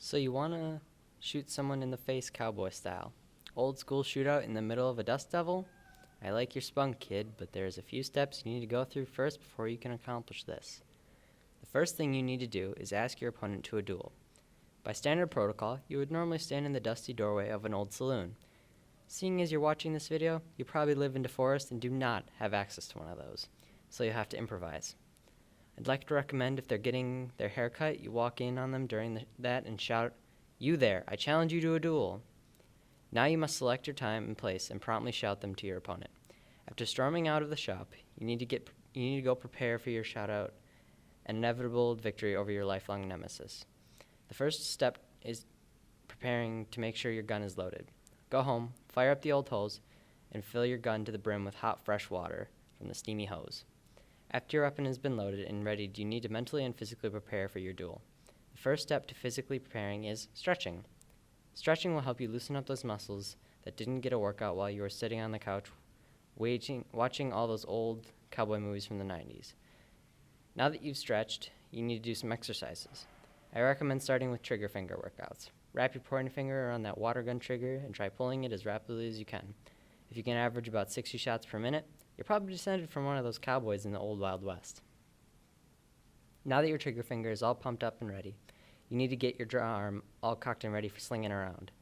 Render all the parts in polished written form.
So you want to shoot someone in the face cowboy style. Old school shootout in the middle of a dust devil? I like your spunk, kid, but there's a few steps you need to go through first before you can accomplish this. The first thing you need to do is ask your opponent to a duel. By standard protocol, you would normally stand in the dusty doorway of an old saloon. Seeing as you're watching this video, you probably live in DeForest and do not have access to one of those, so you'll have to improvise. I'd like to recommend if they're getting their hair cut, you walk in on them during that and shout, "You there, I challenge you to a duel." Now you must select your time and place and promptly shout them to your opponent. After storming out of the shop, you need to go prepare for your shout out and inevitable victory over your lifelong nemesis. The first step is preparing to make sure your gun is loaded. Go home, fire up the old hose, and fill your gun to the brim with hot, fresh water from the steamy hose. After your weapon has been loaded and ready, you need to mentally and physically prepare for your duel. The first step to physically preparing is stretching. Stretching will help you loosen up those muscles that didn't get a workout while you were sitting on the couch watching all those old cowboy movies from the 90s. Now that you've stretched, you need to do some exercises. I recommend starting with trigger finger workouts. Wrap your pointer finger around that water gun trigger and try pulling it as rapidly as you can. If you can average about 60 shots per minute, you're probably descended from one of those cowboys in the old Wild West. Now that your trigger finger is all pumped up and ready, you need to get your draw arm all cocked and ready for slinging around.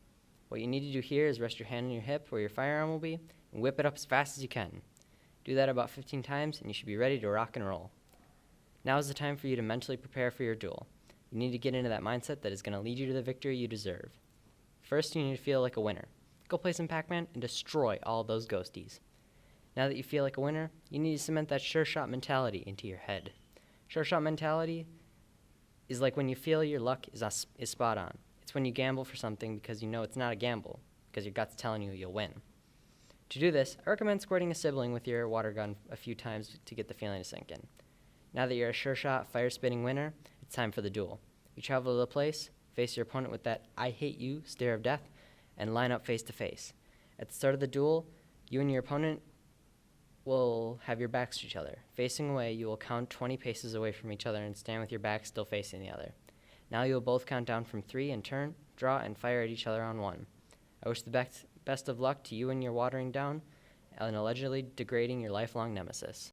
What you need to do here is rest your hand on your hip where your firearm will be and whip it up as fast as you can. Do that about 15 times and you should be ready to rock and roll. Now is the time for you to mentally prepare for your duel. You need to get into that mindset that is going to lead you to the victory you deserve. First, you need to feel like a winner. Go play some Pac-Man and destroy all those ghosties. Now that you feel like a winner, you need to cement that sure shot mentality into your head. Sure shot mentality is like when you feel your luck is spot on. It's when you gamble for something because you know it's not a gamble, because your gut's telling you you'll win. To do this, I recommend squirting a sibling with your water gun a few times to get the feeling to sink in. Now that you're a sure shot, fire spitting winner, it's time for the duel. You travel to the place, face your opponent with that "I hate you" stare of death, and line up face to face. At the start of the duel, you and your opponent will have your backs to each other. Facing away, you will count 20 paces away from each other and stand with your back still facing the other. Now you will both count down from 3 and turn, draw, and fire at each other on 1. I wish the best of luck to you and your watering down and allegedly degrading your lifelong nemesis.